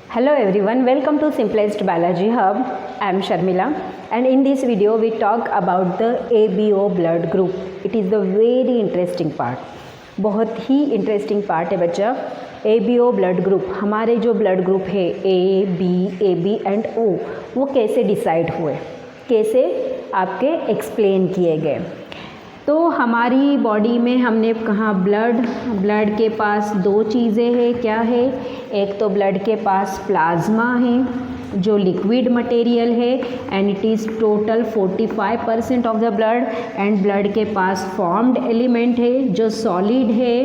Hello everyone, welcome to Simplest Biology Hub. I am Sharmila and in this video we talk about the ABO blood group. It is the very interesting part. बहुत ही interesting part है बच्चा. ABO blood group, हमारे जो blood group है AB and O, वो कैसे decide हुए, कैसे आपके एक्सप्लेन किए गए. तो हमारी बॉडी में हमने कहा ब्लड के पास दो चीज़ें हैं. क्या है? एक तो ब्लड के पास प्लाज्मा है जो लिक्विड मटेरियल है and it is total 45% of the blood. And blood के पास फॉर्म्ड एलिमेंट है जो सॉलिड है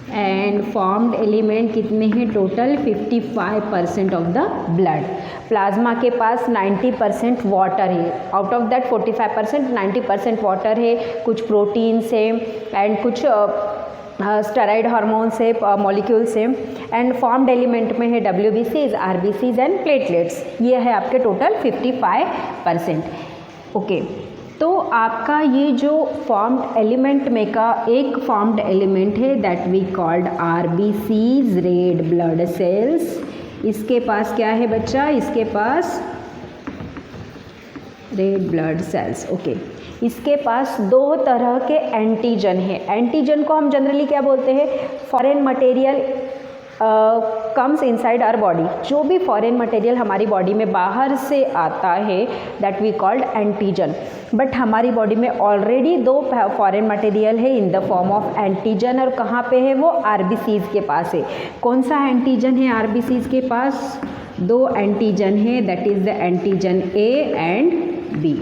एंड फॉर्म्ड एलिमेंट कितने हैं? Total 55% of the blood. Plasma के पास 90% वाटर है. आउट ऑफ दैट 45% 90% वाटर है. कुछ प्रोटीन्स है एंड कुछ स्टेरॉइड हार्मोन्स है, मॉलिक्यूल्स है. एंड फॉर्म्ड एलिमेंट में है WBCs, RBCs एंड प्लेटलेट्स. ये है आपके टोटल 55%. ओके, तो आपका ये जो फॉर्म्ड एलिमेंट में का एक फॉर्म्ड एलिमेंट है that we called RBCs, red blood cells. इसके पास क्या है बच्चा? इसके पास रेड ब्लड सेल्स. ओके, इसके पास दो तरह के एंटीजन है. एंटीजन को हम जनरली क्या बोलते हैं? Foreign material comes inside our body. जो भी फॉरेन मटेरियल हमारी बॉडी में बाहर से आता है that we called antigen. But हमारी बॉडी में ऑलरेडी दो फॉरेन मटेरियल है in the form of antigen. और कहाँ पे है वो? RBCs के पास है. कौन सा एंटीजन है RBCs के पास? दो एंटीजन है that is the antigen A and B.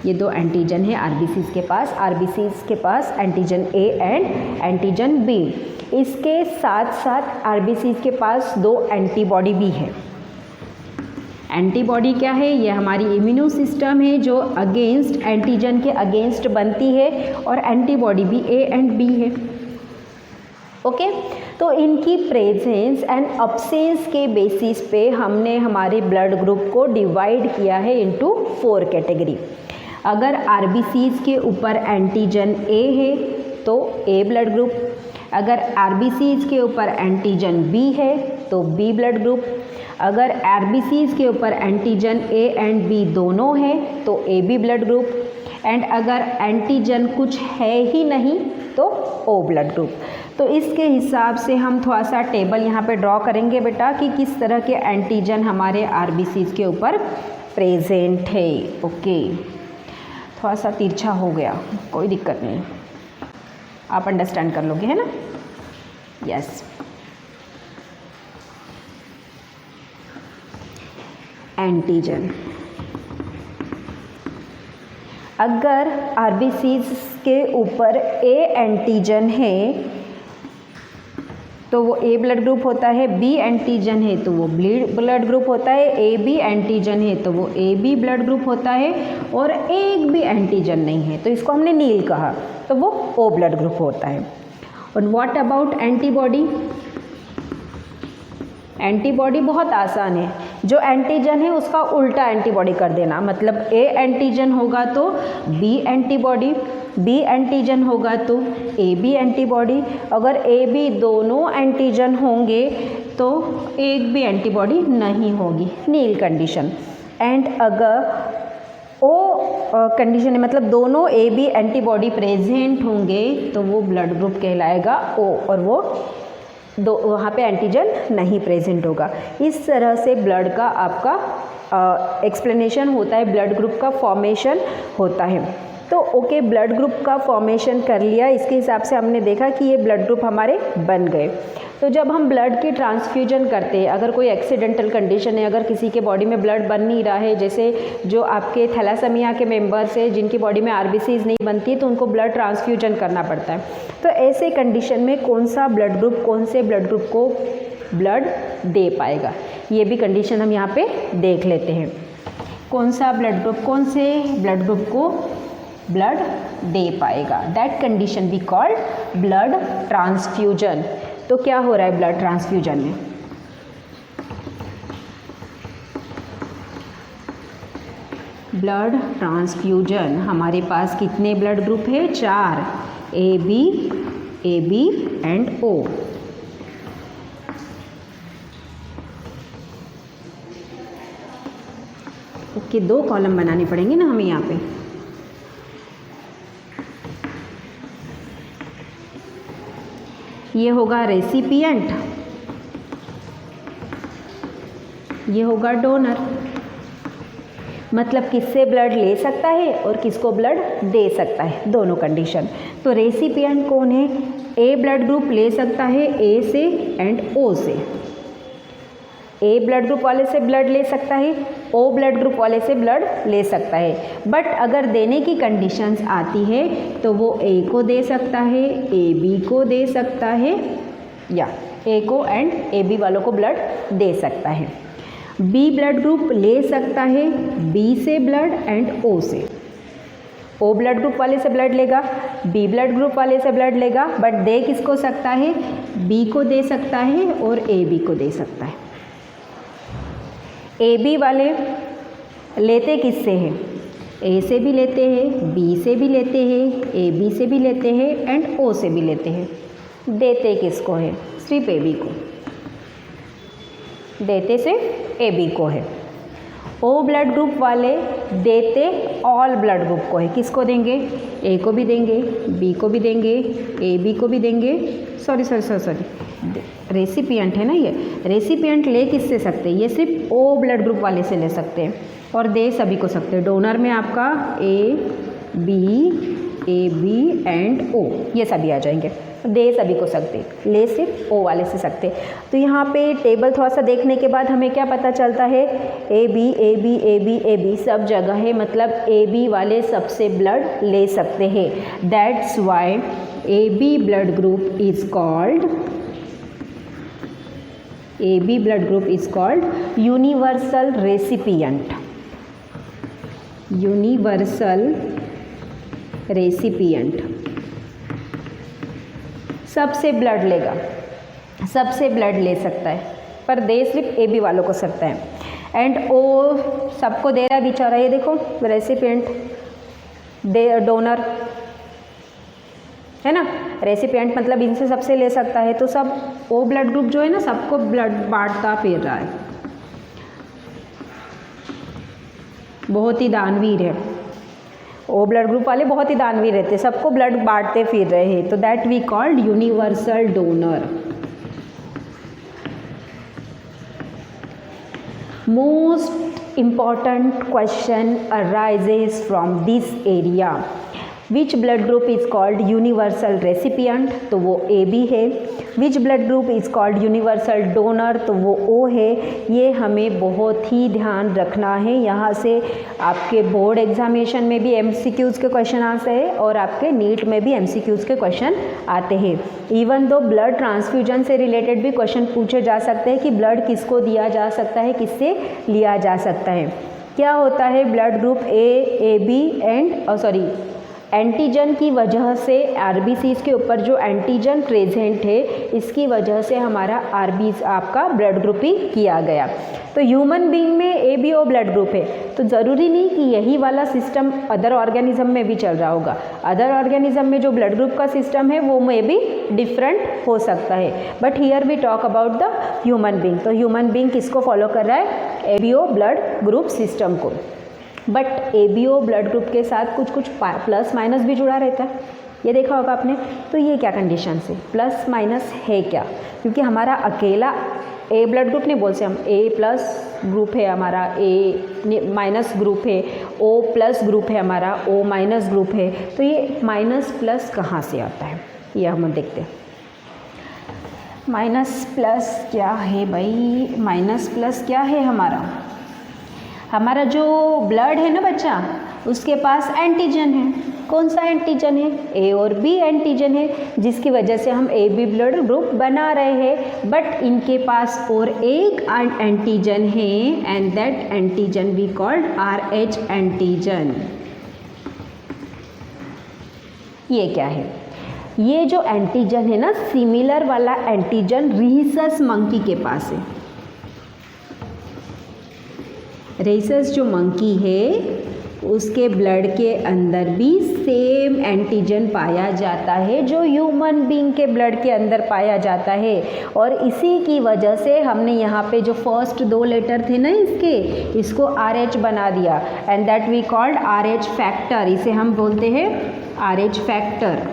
ये दो एंटीजन है RBCs के पास. RBCs के पास antigen A and antigen B. इसके साथ साथ RBCs के पास दो एंटीबॉडी भी है. एंटीबॉडी क्या है? ये हमारी इम्यूनो सिस्टम है जो अगेंस्ट एंटीजन के अगेंस्ट बनती है और एंटीबॉडी भी A एंड B है. ओके, तो इनकी प्रेजेंस एंड अब्सेंस के बेसिस पे हमने हमारे ब्लड ग्रुप को डिवाइड किया है इनटू 4 कैटेगरी. अगर RBCs के ऊपर एंटीजन A है तो A ब्लड ग्रुप. अगर RBCs के ऊपर एंटीजन B है तो B ब्लड ग्रुप. अगर RBCs के ऊपर एंटीजन A एंड B दोनों है तो AB ब्लड ग्रुप. एंड अगर एंटीजन कुछ है ही नहीं तो O ब्लड ग्रुप. तो इसके हिसाब से हम थोड़ा सा टेबल यहाँ पे ड्रॉ करेंगे बेटा कि किस तरह के एंटीजन हमारे RBCs के ऊपर प्रेजेंट है. ओके, थोड़ा सा तिरछा हो गया, कोई दिक्कत नहीं, आप अंडरस्टैंड कर लोगे, है ना? यस. एंटीजन, अगर RBCs के ऊपर A एंटीजन है तो वो A ब्लड ग्रुप होता है. B एंटीजन है तो वो ब्लड ग्रुप होता है. AB एंटीजन है तो वो AB ब्लड ग्रुप होता है. और एक भी एंटीजन नहीं है तो इसको हमने नील कहा तो वो O ब्लड ग्रुप होता है. और व्हाट अबाउट एंटीबॉडी? एंटीबॉडी बहुत आसान है. जो एंटीजन है उसका उल्टा एंटीबॉडी कर देना. मतलब A एंटीजन होगा तो B एंटीबॉडी, B एंटीजन होगा तो AB एंटीबॉडी. अगर AB दोनों एंटीजन होंगे तो एक भी एंटीबॉडी नहीं होगी, नील कंडीशन. एंड अगर O कंडीशन है मतलब दोनों AB एंटीबॉडी प्रेजेंट होंगे तो वो ब्लड ग्रुप कहलाएगा O और वो वहाँ पे एंटीजन नहीं प्रेजेंट होगा. इस तरह से ब्लड का आपका एक्सप्लेनेशन होता है, ब्लड ग्रुप का फॉर्मेशन होता है. तो ओके, ब्लड ग्रुप का फॉर्मेशन कर लिया. इसके हिसाब से हमने देखा कि ये ब्लड ग्रुप हमारे बन गए. तो जब हम ब्लड की ट्रांसफ्यूजन करते हैं, अगर कोई एक्सीडेंटल कंडीशन है, अगर किसी के बॉडी में ब्लड बन नहीं रहा है, जैसे जो आपके थैलासेमिया के मेंबर्स है जिनकी बॉडी में RBCs नहीं बनती तो उनको ब्लड ट्रांसफ्यूजन करना पड़ता है. तो ऐसे कंडीशन में कौन सा ब्लड ग्रुप कौन से ब्लड ग्रुप को ब्लड दे पाएगा, ये भी कंडीशन हम यहाँ पे देख लेते हैं. कौन सा ब्लड ग्रुप कौन से ब्लड ग्रुप को ब्लड दे पाएगा, that condition we called blood transfusion. तो क्या हो रहा है ब्लड ट्रांसफ्यूजन में? ब्लड ट्रांसफ्यूजन हमारे पास कितने ब्लड ग्रुप है? 4. AB and O. कि 2 कॉलम बनाने पड़ेंगे ना हमें यहाँ पे। ये होगा रेसिपिएंट, ये होगा डोनर। मतलब किससे ब्लड ले सकता है और किसको ब्लड दे सकता है, दोनों कंडीशन। तो रेसिपिएंट कौन है? ए ब्लड ग्रुप ले सकता है ए से एंड ओ से। ए ब्लड ग्रुप वाले से ब्लड ले सकता है, ओ ब्लड ग्रुप वाले से ब्लड ले सकता है। बट अगर देने की कंडीशंस आती है तो वो ए को दे सकता है, ए बी को दे सकता है, या ए को एंड ए बी वालों को ब्लड दे सकता है। बी ब्लड ग्रुप ले सकता है बी से ब्लड एंड ओ से। ओ ब्लड ग्रुप वाले से ब्लड लेगा, बी ब्लड ग्रुप वाले से ब्लड लेगा, बट दे किसको सकता है? बी को दे सकता है और ए बी को दे सकता है। ए बी वाले लेते किससे हैं? ए से भी लेते हैं, बी से भी लेते हैं, ए बी से भी लेते हैं एंड ओ से भी लेते हैं। देते किसको है? सिर्फ ए बी को। देते से ए बी को है। ओ ब्लड ग्रुप वाले देते ऑल ब्लड ग्रुप को है। किसको देंगे? ए को भी देंगे, बी को भी देंगे, ए बी को भी देंगे। सॉरी रेसिपिएंट है ना ये। रेसिपिएंट ले किससे सकते हैं? ये सिर्फ ओ ब्लड ग्रुप वाले से ले सकते हैं और दे सभी को सकते हैं। डोनर में आपका ए बी एंड ओ ये सभी आ जाएंगे। दे सभी को सकते, ले सिर्फ ओ वाले से सकते। तो यहाँ पे टेबल थोड़ा सा देखने के बाद हमें क्या पता चलता है? ए बी सब जगह है, मतलब ए बी वाले सबसे ब्लड ले सकते हैं। That's why A B blood group is called AB blood group is called universal recipient. Universal recipient. सबसे ब्लड लेगा, सबसे ब्लड ले सकता है, पर दे सिर्फ AB वालों को सकता है। एंड O सबको दे रहा है बेचारा। ये देखो रेसिपिएंट, दे डोनर है ना। रेसिपिएंट मतलब इनसे सबसे ले सकता है, तो सब ओ ब्लड ग्रुप जो है ना सबको ब्लड बांटता फिर रहा है। बहुत ही दानवीर है ओ ब्लड ग्रुप वाले, बहुत ही दानवीर रहते, सबको ब्लड बांटते फिर रहे हैं। तो that we called universal donor. Most important question arises from this area. Which blood group is called universal recipient? तो वो ए बी है। Which blood group is called universal donor? तो वो ओ है। ये हमें बहुत ही ध्यान रखना है। यहाँ से आपके बोर्ड एग्जामिनेशन में भी MCQs के क्वेश्चन आते हैं और आपके नीट में भी MCQs के क्वेश्चन आते हैं। इवन दो ब्लड ट्रांसफ्यूजन से रिलेटेड भी क्वेश्चन पूछे जा सकते हैं कि ब्लड किसको दिया जा सकता है, किससे लिया जा सकता है। क्या होता है? Blood group A B and antigen की वजह से RBCs के ऊपर जो एंटीजन प्रेजेंट है इसकी वजह से हमारा आपका ब्लड ग्रुप ही किया गया। तो ह्यूमन बीइंग में ABO ब्लड ग्रुप है, तो ज़रूरी नहीं कि यही वाला सिस्टम अदर ऑर्गेनिज्म में भी चल रहा होगा। अदर ऑर्गेनिज्म में जो ब्लड ग्रुप का सिस्टम है वो में भी डिफरेंट हो सकता है, but here we talk about the human being. तो ह्यूमन बीइंग किसको फॉलो कर रहा है? ABO ब्लड ग्रुप सिस्टम को। बट ABO ब्लड ग्रुप के साथ कुछ कुछ प्लस माइनस भी जुड़ा रहता है, ये देखा होगा आपने। तो ये क्या कंडीशन से प्लस माइनस है क्या? क्योंकि हमारा अकेला A ब्लड ग्रुप नहीं बोलते हम, A प्लस ग्रुप है हमारा, A माइनस ग्रुप है, O प्लस ग्रुप है हमारा, O माइनस ग्रुप है। तो ये माइनस प्लस कहाँ से आता है ये हम देखते हैं। माइनस प्लस क्या है भाई? माइनस प्लस क्या है? हमारा जो ब्लड है ना बच्चा, उसके पास एंटीजन है। कौन सा एंटीजन है? A और B एंटीजन है, जिसकी वजह से हम AB ब्लड ग्रुप बना रहे हैं। बट इनके पास और एक एंटीजन है and that antigen we called RH antigen. ये क्या है? ये जो एंटीजन है ना, सिमिलर वाला एंटीजन रीसस मंकी के पास है। रेसस जो मंकी है उसके ब्लड के अंदर भी सेम एंटीजन पाया जाता है जो ह्यूमन बीइंग के ब्लड के अंदर पाया जाता है। और इसी की वजह से हमने यहाँ पे जो फर्स्ट 2 लेटर थे ना इसको RH बना दिया, and that we called RH factor. इसे हम बोलते हैं RH फैक्टर।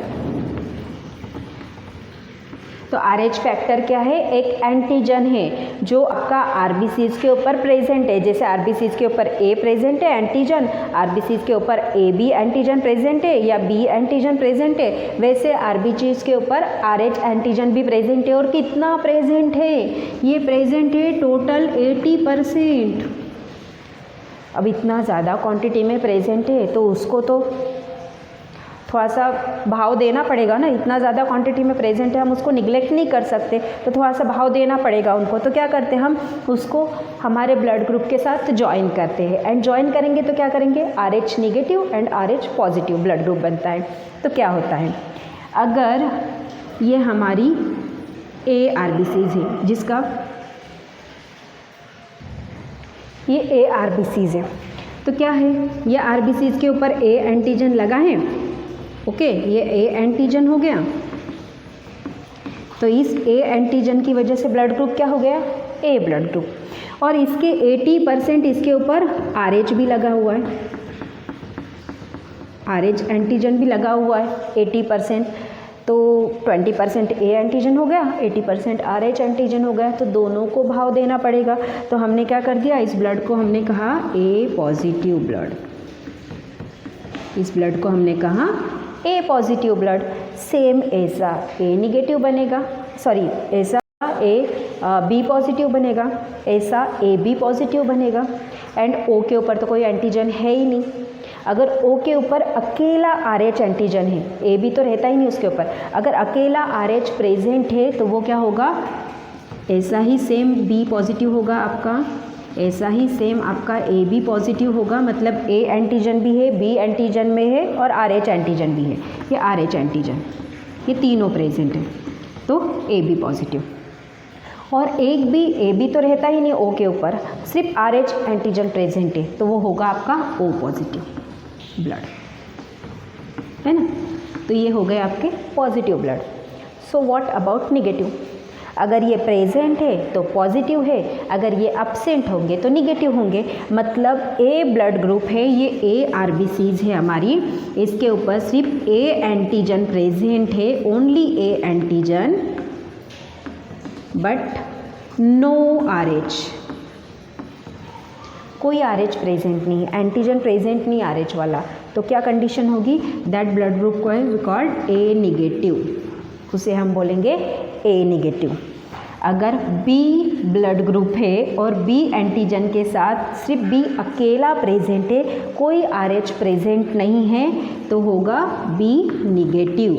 तो RH फैक्टर क्या है? एक एंटीजन है जो आपका RBCs के ऊपर प्रेजेंट है। जैसे RBCs के ऊपर A प्रेजेंट है एंटीजन, RBCs के ऊपर AB एंटीजन प्रेजेंट है या B एंटीजन प्रेजेंट है, वैसे RBCs के ऊपर RH एंटीजन भी प्रेजेंट है। और कितना प्रेजेंट है? ये प्रेजेंट है टोटल 80%। अब इतना ज़्यादा क्वांटिटी में प्रेजेंट है तो उसको तो थोड़ा सा भाव देना पड़ेगा ना। इतना ज़्यादा क्वांटिटी में प्रेजेंट है, हम उसको निगलेक्ट नहीं कर सकते, तो थोड़ा सा भाव देना पड़ेगा उनको। तो क्या करते हैं हम उसको हमारे ब्लड ग्रुप के साथ ज्वाइन करते हैं, एंड ज्वाइन करेंगे तो क्या करेंगे? RH negative and RH positive blood group बनता है। तो क्या होता है, अगर ये हमारी A RBCs है, जिसका ये A RBCs है, तो क्या है, ये RBCs के ऊपर A एंटीजन लगा है। ओके, ये A एंटीजन हो गया। तो इस A एंटीजन की वजह से ब्लड ग्रुप क्या हो गया? A blood group. और इसके 80% इसके ऊपर RH भी लगा हुआ है, RH एंटीजन भी लगा हुआ है 80%। तो 20% A एंटीजन हो गया, 80% RH एंटीजन हो गया। तो दोनों को भाव देना पड़ेगा। तो हमने क्या कर दिया, इस ब्लड को हमने कहा A पॉजिटिव ब्लड। इस ब्लड को हमने कहा A पॉजिटिव ब्लड। सेम ऐसा A निगेटिव बनेगा, सॉरी ऐसा B पॉजिटिव बनेगा, ऐसा AB पॉजिटिव बनेगा। एंड O के ऊपर तो कोई एंटीजन है ही नहीं। अगर O के ऊपर अकेला RH एंटीजन है, AB तो रहता ही नहीं उसके ऊपर, अगर अकेला RH प्रेजेंट है तो वो क्या होगा? ऐसा ही सेम B पॉजिटिव होगा आपका, ऐसा ही सेम आपका AB पॉजिटिव होगा। मतलब A एंटीजन भी है, B एंटीजन में है और RH एंटीजन भी है। ये RH एंटीजन, ये तीनों प्रेजेंट है, तो AB पॉजिटिव। और एक भी AB तो रहता ही नहीं O के ऊपर, सिर्फ RH एंटीजन प्रेजेंट है, तो वो होगा आपका O पॉजिटिव ब्लड, है ना। तो ये हो गए आपके positive blood. So what about negative? अगर ये प्रेजेंट है तो पॉजिटिव है, अगर ये absent होंगे तो निगेटिव होंगे। मतलब A ब्लड ग्रुप है, ये A RBCs है हमारी, इसके ऊपर सिर्फ A एंटीजन प्रेजेंट है, only A antigen, but no RH, कोई RH प्रेजेंट नहीं, एंटीजन प्रेजेंट नहीं RH वाला। तो क्या कंडीशन होगी? दैट ब्लड ग्रुप को है कॉल्ड A निगेटिव, उसे हम बोलेंगे A निगेटिव। अगर B ब्लड ग्रुप है और B एंटीजन के साथ सिर्फ B अकेला प्रेजेंट है, कोई RH प्रेजेंट नहीं है, तो होगा B निगेटिव।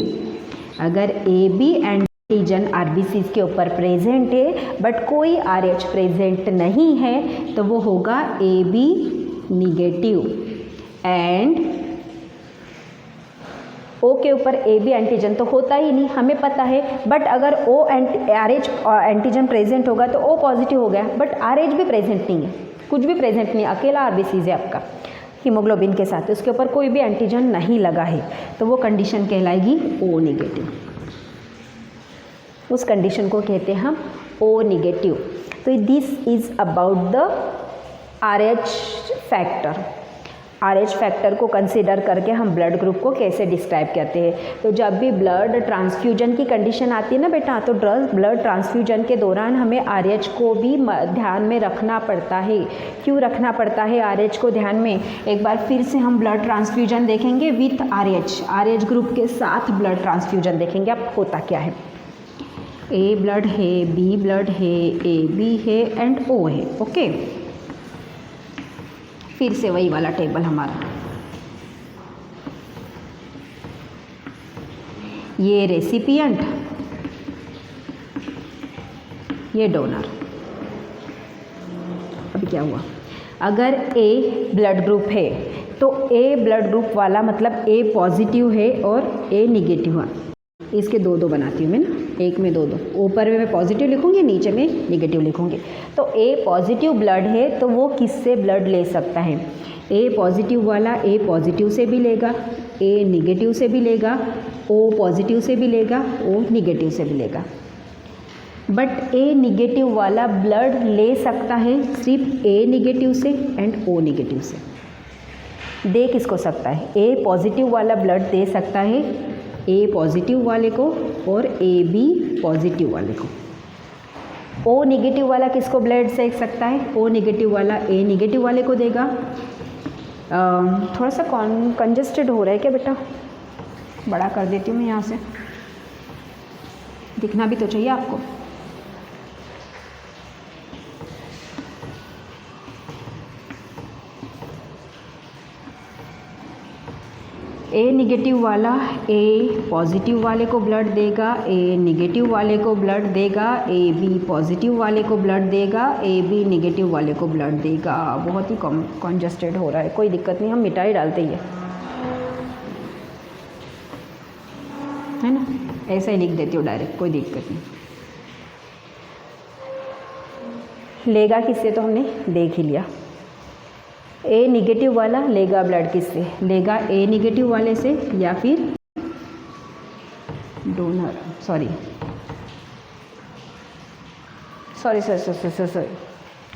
अगर AB एंटीजन RBCs के ऊपर प्रेजेंट है बट कोई RH प्रेजेंट नहीं है, तो वो होगा AB निगेटिव। एंड O के ऊपर AB एंटीजन तो होता ही नहीं, हमें पता है। बट अगर RH एंटीजन प्रेजेंट होगा तो O पॉजिटिव हो गया, बट RH भी प्रेजेंट नहीं है, कुछ भी प्रेजेंट नहीं, अकेला RBCs है आपका हीमोग्लोबिन के साथ, उसके ऊपर कोई भी एंटीजन नहीं लगा है, तो वो कंडीशन कहलाएगी O निगेटिव। उस कंडीशन को कहते हैं हम O निगेटिव। तो this is about the RH factor. RH factor को कंसिडर करके हम ब्लड ग्रुप को कैसे डिस्क्राइब करते हैं। तो जब भी ब्लड ट्रांसफ्यूजन की कंडीशन आती है ना बेटा, तो ब्लड ट्रांसफ्यूजन के दौरान हमें RH को भी ध्यान में रखना पड़ता है। क्यों रखना पड़ता है RH को ध्यान में? एक बार फिर से हम ब्लड ट्रांसफ्यूजन देखेंगे विथ RH ग्रुप के साथ ब्लड ट्रांसफ्यूजन देखेंगे। अब होता क्या है, A ब्लड है, B ब्लड है, AB है एंड O है। ओके, फिर से वही वाला टेबल हमारा, ये रेसिपिएंट, ये डोनर। अभी क्या हुआ, अगर A ब्लड ग्रुप है तो A ब्लड ग्रुप वाला मतलब A पॉजिटिव है और A निगेटिव है। इसके दो दो बनाती हूँ मैं ना, एक में दो दो, ऊपर में मैं पॉजिटिव लिखूँगी, नीचे में निगेटिव लिखूँगी। तो A पॉजिटिव ब्लड है तो वो किससे ब्लड ले सकता है? ए पॉजिटिव वाला ए पॉजिटिव से भी लेगा, ए निगेटिव से भी लेगा, ओ पॉजिटिव से भी लेगा, ओ निगेटिव से भी लेगा। बट ए निगेटिव वाला ब्लड ले सकता है सिर्फ ए निगेटिव से एंड ओ निगेटिव से। दे किसको सकता है? ए पॉजिटिव वाला ब्लड दे सकता है ए पॉजिटिव वाले को और ए बी पॉजिटिव वाले को। ओ निगेटिव वाला किसको ब्लड दे सकता है? ओ निगेटिव वाला ए निगेटिव वाले को देगा। थोड़ा सा कंजस्टेड हो रहा है क्या बेटा? बड़ा कर देती हूँ मैं यहाँ से, दिखना भी तो चाहिए आपको। ए निगेटिव वाला ए पॉजिटिव वाले को ब्लड देगा, ए निगेटिव वाले को ब्लड देगा, ए बी पॉजिटिव वाले को ब्लड देगा, ए बी निगेटिव वाले को ब्लड देगा। बहुत ही कंजस्टेड हो रहा है, कोई दिक्कत नहीं, हम मिटा ही डालते ही है ना, ऐसा ही लिख देती हूँ डायरेक्ट, कोई दिक्कत नहीं। लेगा किससे तो हमने देख ही लिया। ए निगेटिव वाला लेगा ब्लड किससे? लेगा ए निगेटिव वाले से या फिर डोनर, सॉरी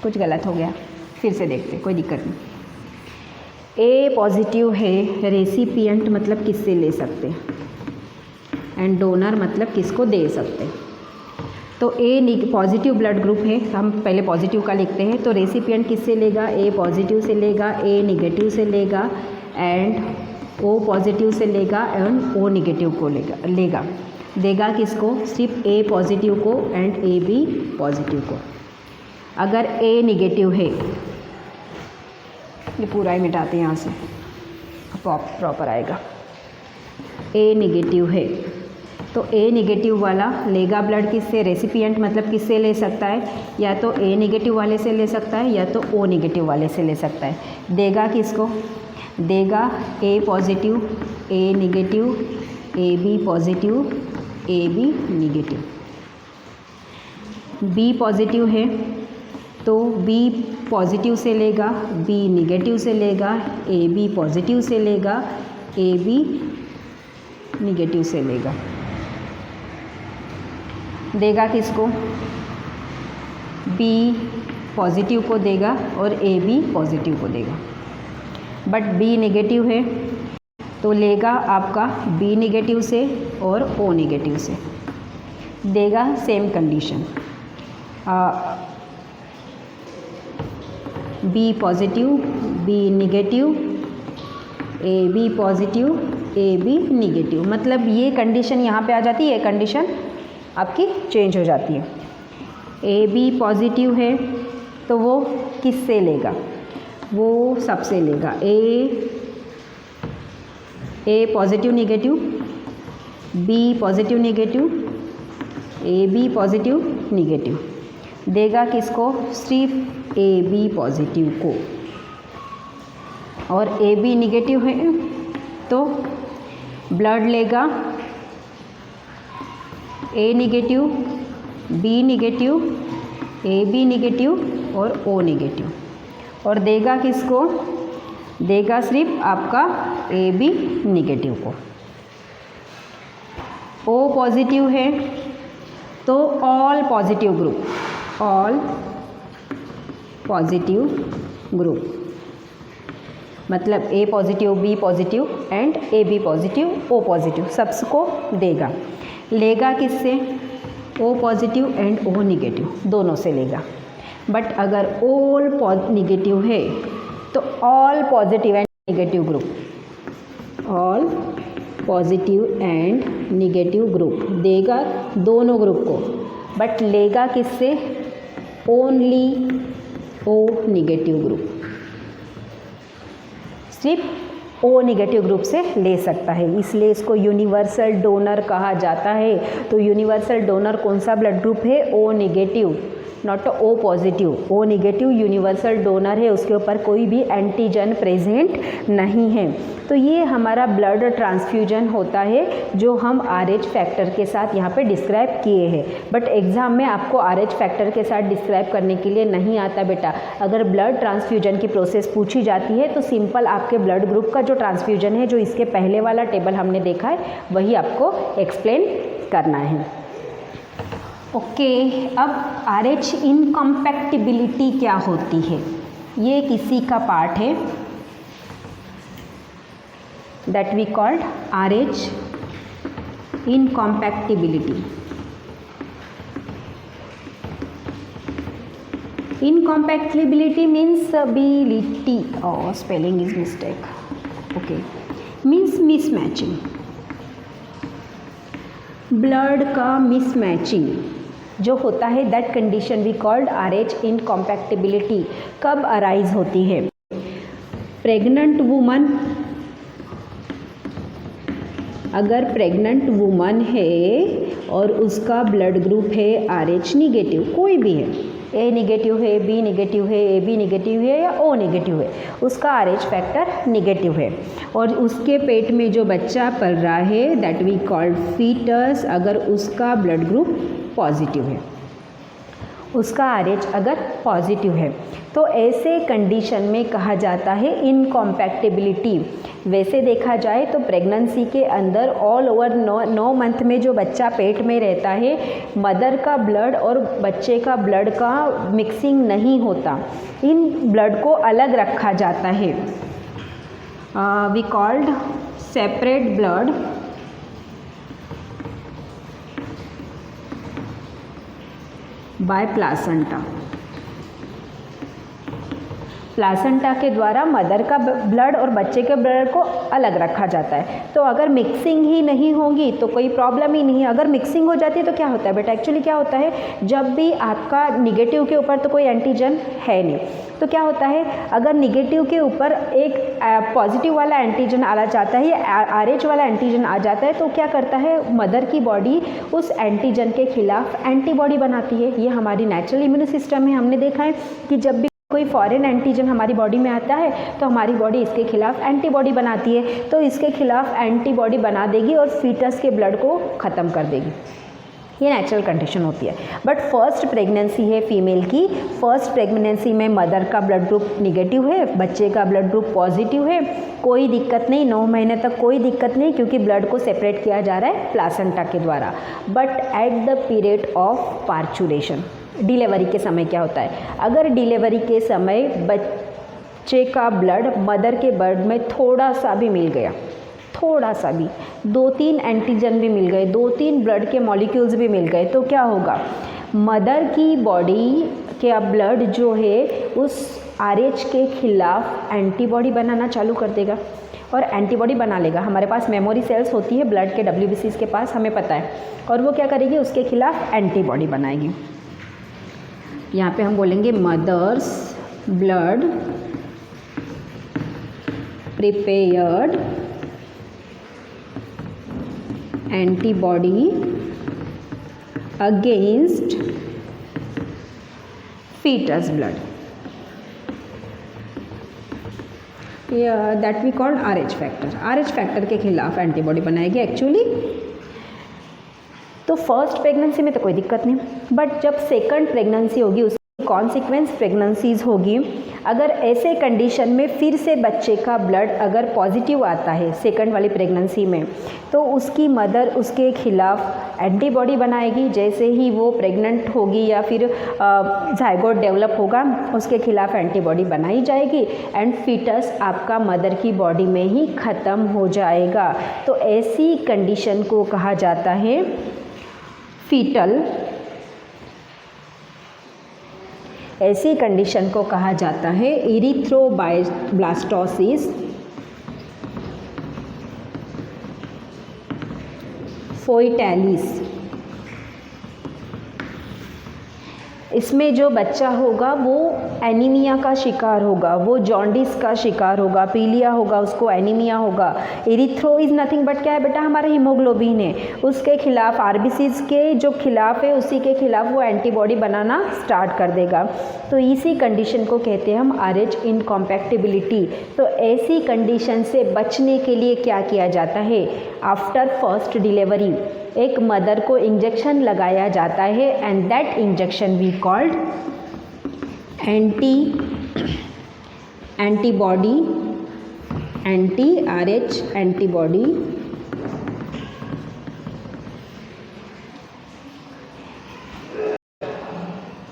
कुछ गलत हो गया, फिर से देखते, कोई दिक्कत नहीं। ए पॉजिटिव है, रेसिपिएंट मतलब किससे ले सकते हैं, एंड डोनर मतलब किसको दे सकते हैं। तो ए पॉजिटिव ब्लड ग्रुप है, हम पहले पॉजिटिव का लिखते हैं। तो रेसिपिएंट किससे लेगा? ए पॉजिटिव से लेगा, ए निगेटिव से लेगा एंड ओ पॉजिटिव से लेगा एंड ओ निगेटिव को लेगा। देगा किसको? सिर्फ ए पॉजिटिव को एंड ए बी पॉजिटिव को। अगर ए निगेटिव है, ये पूरा ही मिटाते हैं यहाँ से, प्रॉपर आएगा। ए निगेटिव है तो ए निगेटिव वाला लेगा ब्लड किससे? रेसिपिएंट मतलब किससे ले सकता है? या तो ए निगेटिव वाले से ले सकता है या तो ओ निगेटिव वाले से ले सकता है। देगा किसको? देगा A positive, A negative, A B positive, A B negative. B positive है तो बी पॉजिटिव से लेगा, बी निगेटिव से लेगा, ए बी पॉजिटिव से लेगा, ए बी निगेटिव से लेगा। देगा किसको? बी पॉजिटिव को देगा और ए बी पॉजिटिव को देगा। बट बी निगेटिव है तो लेगा आपका बी निगेटिव से और ओ निगेटिव से। देगा same condition, B positive, B negative, A B positive, A B negative. मतलब ये कंडीशन यहाँ पे आ जाती है, कंडीशन आपकी चेंज हो जाती है। ए बी पॉजिटिव है तो वो किससे लेगा? वो सबसे लेगा। A positive negative, B positive negative, A B positive negative. देगा किसको? सिर्फ ए बी पॉजिटिव को। और ए बी निगेटिव है तो ब्लड लेगा A negative, B negative, A B negative और ओ निगेटिव। और देगा किसको? देगा सिर्फ आपका ए बी निगेटिव को। ओ पॉजिटिव है तो all positive group, all positive group मतलब A positive, B positive and A B positive, O positive सबको देगा। लेगा किससे? O positive and O negative दोनों से लेगा। बट अगर ऑल निगेटिव है तो all positive and negative group, all positive and negative group देगा दोनों ग्रुप को। बट लेगा किससे? ओनली ओ निगेटिव ग्रुप, सिर्फ ओ निगेटिव ग्रुप से ले सकता है, इसलिए इसको यूनिवर्सल डोनर कहा जाता है। तो यूनिवर्सल डोनर कौन सा ब्लड ग्रुप है? O negative. Not O positive, O negative universal donor है, उसके ऊपर कोई भी एंटीजन प्रेजेंट नहीं है। तो ये हमारा ब्लड ट्रांसफ्यूजन होता है जो हम RH फैक्टर के साथ यहाँ पे डिस्क्राइब किए हैं। बट एग्ज़ाम में आपको RH फैक्टर के साथ डिस्क्राइब करने के लिए नहीं आता बेटा। अगर ब्लड ट्रांसफ्यूजन की प्रोसेस पूछी जाती है तो सिंपल आपके ब्लड ग्रुप का जो ट्रांसफ्यूजन है, जो इसके पहले वाला टेबल हमने देखा है, वही आपको एक्सप्लेन करना है। ओके, अब RH इनकम्पैक्टिबिलिटी क्या होती है, ये किसी का पार्ट है that we called RH incompatibility. Incompatibility means ability, oh spelling is mistake, okay, means mismatching, blood का मिसमैचिंग जो होता है, that condition we called RH incompatibility. कब अराइज होती है? प्रेग्नेंट वुमन, अगर प्रेग्नेंट वुमन है और उसका ब्लड ग्रुप है RH निगेटिव, कोई भी है, A निगेटिव है, B निगेटिव है, AB निगेटिव है या O निगेटिव है, उसका RH फैक्टर निगेटिव है और उसके पेट में जो बच्चा पल रहा है, दैट वी कॉल्ड फीटस, अगर उसका ब्लड ग्रुप पॉजिटिव है, उसका RH अगर पॉजिटिव है, तो ऐसे कंडीशन में कहा जाता है इनकम्पैटिबिलिटी। वैसे देखा जाए तो प्रेगनेंसी के अंदर ऑल ओवर 9 मंथ में जो बच्चा पेट में रहता है, मदर का ब्लड और बच्चे का ब्लड का मिक्सिंग नहीं होता, इन ब्लड को अलग रखा जाता है। We called separate blood by placenta. Placenta के द्वारा मदर का ब्लड और बच्चे के ब्लड को अलग रखा जाता है। तो अगर मिक्सिंग ही नहीं होगी तो कोई प्रॉब्लम ही नहीं है। अगर मिक्सिंग हो जाती है तो क्या होता है बेटा, एक्चुअली क्या होता है, जब भी आपका निगेटिव के ऊपर तो कोई एंटीजन है नहीं, तो क्या होता है, अगर निगेटिव के ऊपर एक पॉजिटिव वाला एंटीजन आ जाता है या RH वाला एंटीजन आ जाता है, तो क्या करता है, मदर की बॉडी उस एंटीजन के खिलाफ एंटीबॉडी बनाती है। ये हमारी नेचुरल इम्यून सिस्टम है। हमने देखा है कि जब भी कोई फॉरेन एंटीजन हमारी बॉडी में आता है तो हमारी बॉडी इसके खिलाफ एंटीबॉडी बनाती है, तो इसके खिलाफ एंटीबॉडी बना देगी और फीटस के ब्लड को ख़त्म कर देगी। ये नेचुरल कंडीशन होती है। बट फर्स्ट प्रेगनेंसी है फीमेल की, फर्स्ट प्रेगनेंसी में मदर का ब्लड ग्रुप निगेटिव है, बच्चे का ब्लड ग्रुप पॉजिटिव है, कोई दिक्कत नहीं, 9 महीने तक कोई दिक्कत नहीं, क्योंकि ब्लड को सेपरेट किया जा रहा है प्लासेंटा के द्वारा। But at the period of parturition, delivery के समय क्या होता है, अगर डिलीवरी के समय बच्चे का ब्लड मदर के ब्लड में थोड़ा सा भी मिल गया, थोड़ा सा भी, 2-3 एंटीजन भी मिल गए, 2-3 ब्लड के मॉलिक्यूल्स भी मिल गए, तो क्या होगा, मदर की बॉडी के ब्लड जो है उस RH के खिलाफ एंटीबॉडी बनाना चालू कर देगा और एंटीबॉडी बना लेगा। हमारे पास मेमोरी सेल्स होती है ब्लड के, WBCs के पास, हमें पता है, और वो क्या करेगी, उसके खिलाफ एंटीबॉडी बनाएगी। यहाँ पे हम बोलेंगे mother's blood prepared antibody against foetus blood, that we called RH factor. RH factor के खिलाफ एंटीबॉडी बनाएगी एक्चुअली। तो फर्स्ट प्रेगनेंसी में तो कोई दिक्कत नहीं, बट जब सेकंड प्रेगनेंसी होगी, उसकी कॉन्सिक्वेंस प्रेगनेंसीज होगी, अगर ऐसे कंडीशन में फिर से बच्चे का ब्लड अगर पॉजिटिव आता है सेकंड वाली प्रेगनेंसी में, तो उसकी मदर उसके खिलाफ एंटीबॉडी बनाएगी। जैसे ही वो प्रेग्नेंट होगी या फिर जाइगोट डेवलप होगा, उसके खिलाफ एंटीबॉडी बनाई जाएगी एंड फीटस आपका मदर की बॉडी में ही ख़त्म हो जाएगा। तो ऐसी कंडीशन को कहा जाता है फीटल, ऐसी कंडीशन को कहा जाता है इरिथ्रोब्लास्टोसिस, फोइटैलिस। इसमें जो बच्चा होगा वो एनीमिया का शिकार होगा, वो जॉन्डिस का शिकार होगा, पीलिया होगा, उसको एनीमिया होगा। एरिथ्रो इज़ नथिंग बट क्या है बेटा, हमारा हीमोग्लोबिन है, उसके खिलाफ आरबीसीज के जो खिलाफ है उसी के खिलाफ वो एंटीबॉडी बनाना स्टार्ट कर देगा। तो इसी कंडीशन को कहते हैं हम RH इनकॉम्पैक्टिबिलिटी। तो ऐसी कंडीशन से बचने के लिए क्या किया जाता है, आफ्टर फर्स्ट डिलीवरी एक मदर को इंजेक्शन लगाया जाता है and that injection we called antibody anti-RH antibody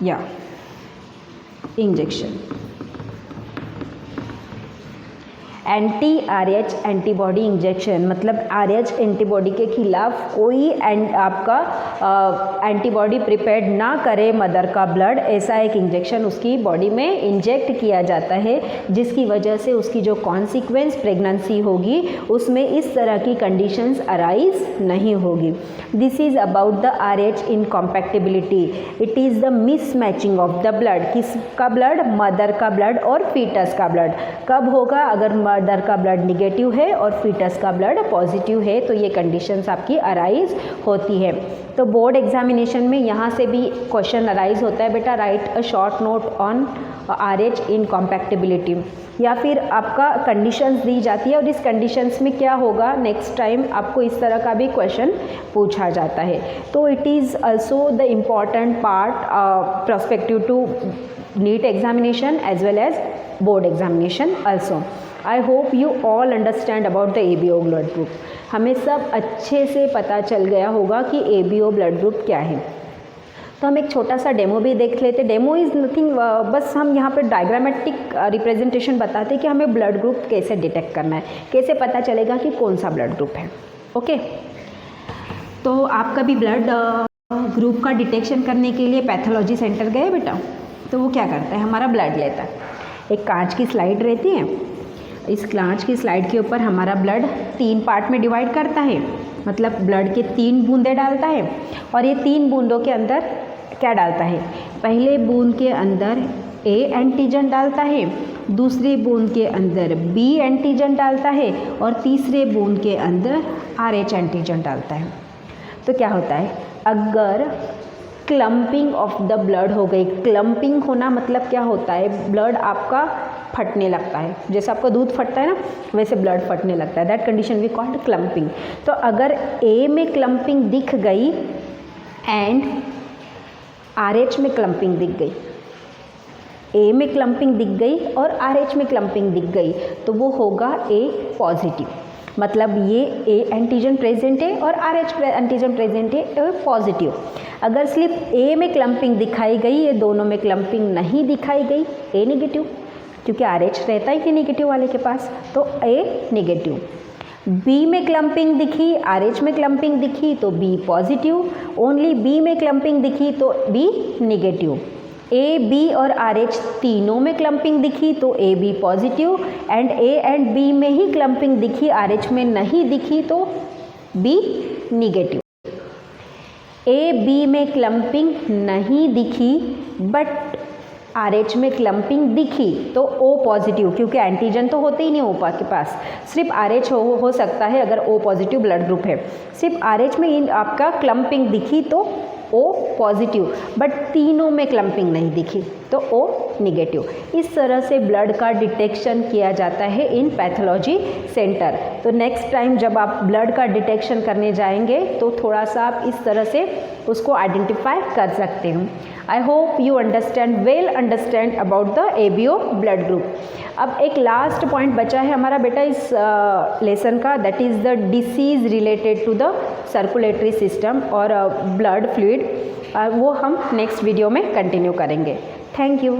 या इंजेक्शन। anti-RH एंटीबॉडी इंजेक्शन मतलब RH एंटीबॉडी के खिलाफ कोई आपका एंटीबॉडी प्रिपेयर्ड ना करे मदर का ब्लड, ऐसा एक इंजेक्शन उसकी बॉडी में इंजेक्ट किया जाता है, जिसकी वजह से उसकी जो कॉन्सिक्वेंस प्रेगनेंसी होगी उसमें इस तरह की कंडीशंस अराइज नहीं होगी। This is about the RH incompatibility. It is the mismatching of the blood. किसका ब्लड, मदर का ब्लड और फीटस का ब्लड। कब होगा, अगर मदर का ब्लड निगेटिव है और फीटस का ब्लड पॉजिटिव है तो ये कंडीशंस आपकी अराइज होती है। तो बोर्ड एग्जामिनेशन में यहाँ से भी क्वेश्चन अराइज होता है बेटा, right a short note on RH इनकॉम्पैक्टिबिलिटी, या फिर आपका कंडीशंस दी जाती है और इस कंडीशंस में क्या होगा नेक्स्ट टाइम आपको इस तरह का भी क्वेश्चन पूछा जाता है। तो it is also the important part prospective to NEET examination as well as board examination also. I hope you all understand about the ABO blood group. हमें सब अच्छे से पता चल गया होगा कि ABO blood group क्या है। तो हम एक छोटा सा डेमो भी देख लेते। डेमो इज़ नथिंग, बस हम यहाँ पर डायग्रामेटिक रिप्रेजेंटेशन बताते कि हमें ब्लड ग्रुप कैसे डिटेक्ट करना है, कैसे पता चलेगा कि कौन सा ब्लड ग्रुप है। ओके, तो आप कभी ब्लड ग्रुप का डिटेक्शन करने के लिए पैथोलॉजी सेंटर गए बेटा? तो वो क्या करता है, हमारा ब्लड लेता है, एक कांच की स्लाइड रहती है, इस कांच की स्लाइड के ऊपर हमारा ब्लड 3 पार्ट में डिवाइड करता है, मतलब ब्लड के 3 बूंदे डालता है और ये 3 बूंदों के अंदर क्या डालता है, पहले बूंद के अंदर A एंटीजन डालता है, दूसरे बूंद के अंदर B एंटीजन डालता है और तीसरे बूंद के अंदर RH एंटीजन डालता है। तो क्या होता है, अगर क्लम्पिंग ऑफ द ब्लड हो गई, क्लम्पिंग होना मतलब क्या होता है, ब्लड आपका फटने लगता है, जैसे आपका दूध फटता है ना वैसे ब्लड फटने लगता है, that condition we called clumping. तो अगर A में क्लम्पिंग दिख गई एंड RH में क्लम्पिंग दिख गई, A में क्लम्पिंग दिख गई और RH में क्लम्पिंग दिख गई, तो वो होगा A पॉजिटिव, मतलब ये A एंटीजन प्रेजेंट है और RH एंटीजन प्रेजेंट है पॉजिटिव। अगर सिर्फ A में क्लम्पिंग दिखाई गई, ये दोनों में क्लम्पिंग नहीं दिखाई गई, A नेगेटिव, क्योंकि RH रहता ही नेगेटिव वाले के पास, तो A नेगेटिव। B में क्लम्पिंग दिखी, RH में क्लम्पिंग दिखी तो B पॉजिटिव, ओनली B में क्लम्पिंग दिखी तो B नेगेटिव। A, B और RH तीनों में क्लम्पिंग दिखी तो AB positive and A and B में ही क्लम्पिंग दिखी, RH में नहीं दिखी तो B नेगेटिव। A, B में क्लम्पिंग नहीं दिखी बट RH में क्लम्पिंग दिखी तो O पॉजिटिव, क्योंकि एंटीजन तो होते ही नहीं O के पास, सिर्फ RH हो सकता है अगर O पॉजिटिव ब्लड ग्रुप है। सिर्फ RH में आपका क्लम्पिंग दिखी तो O पॉजिटिव, बट तीनों में क्लम्पिंग नहीं दिखी तो O नेगेटिव। इस तरह से ब्लड का डिटेक्शन किया जाता है इन पैथोलॉजी सेंटर। तो नेक्स्ट टाइम जब आप ब्लड का डिटेक्शन करने जाएंगे तो थोड़ा सा आप इस तरह से उसको आइडेंटिफाई कर सकते हैं। I hope you well understand about the ABO blood group. अब एक लास्ट पॉइंट बचा है हमारा बेटा इस लेसन का, that is the disease related to the circulatory system और ब्लड फ्लूइड, वो हम नेक्स्ट वीडियो में कंटिन्यू करेंगे। Thank you.